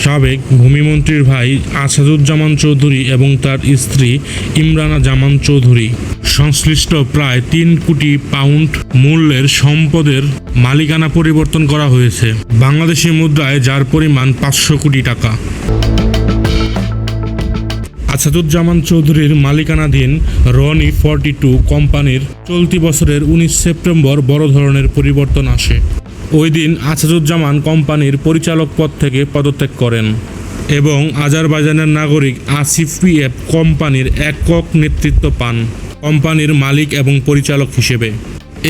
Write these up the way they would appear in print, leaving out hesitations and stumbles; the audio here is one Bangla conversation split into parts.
সাবেক ভূমিমন্ত্রীর ভাই আসাদুজ্জামান চৌধুরী এবং তার স্ত্রী ইমরানা জামান চৌধুরী সংশ্লিষ্ট প্রায় ৩ কোটি পাউন্ড মূল্যের সম্পদের মালিকানা পরিবর্তন করা হয়েছে বাংলাদেশি মুদ্রায়, যার পরিমাণ ৫০০ কোটি টাকা। আসাদুজ্জামান চৌধুরীর মালিকানাধীন রনি 42 কোম্পানির চলতি বছরের ১৯ সেপ্টেম্বর বড় ধরনের পরিবর্তন আসে। ওই দিন আসাদুজ্জামান কোম্পানির পরিচালক পদ থেকে পদত্যাগ করেন এবং আজারবাইজানের নাগরিক আসিফ পিএফ কোম্পানির একক নেতৃত্ব পান কোম্পানির মালিক এবং পরিচালক হিসেবে।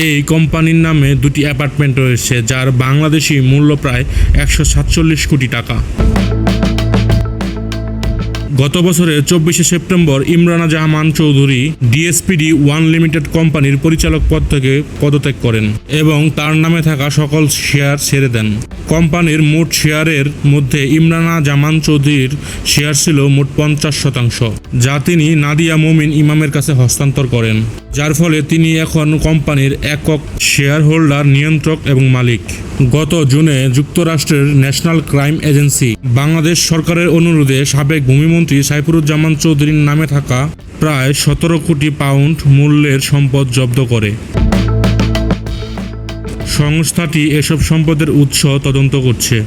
এই কোম্পানির নামে 2টি অ্যাপার্টমেন্ট রয়েছে, যার বাংলাদেশি মূল্য প্রায় ১৪৭ কোটি টাকা। গত বছরের ২৪শে সেপ্টেম্বর ইমরানা জামান চৌধুরী ডিএসপিডি 1 লিমিটেড কোম্পানির পরিচালক পদ থেকে পদত্যাগ করেন এবং তার নামে থাকা সকল শেয়ার ছেড়ে দেন। কোম্পানির মোট শেয়ারের মধ্যে ইমরানা জামান চৌধুরীর শেয়ার ছিল মোট ৫০%, যা তিনি নাদিয়া মুমিন ইমামের কাছে হস্তান্তর করেন, যার ফলে তিনি এখন কোম্পানির একক শেয়ার হোল্ডার, নিয়ন্ত্রক এবং মালিক। গত জুনে যুক্তরাষ্ট্রের ন্যাশনাল ক্রাইম এজেন্সি বাংলাদেশ সরকারের অনুরোধে সাবেক ভূমিমন্ত্রী সাইফুরুজ্জামান চৌধুরীর নামে থাকা প্রায় ১৭ কোটি পাউন্ড মূল্যের সম্পদ জব্দ করে। সংস্থাটি এসব সম্পদের উৎস তদন্ত করছে।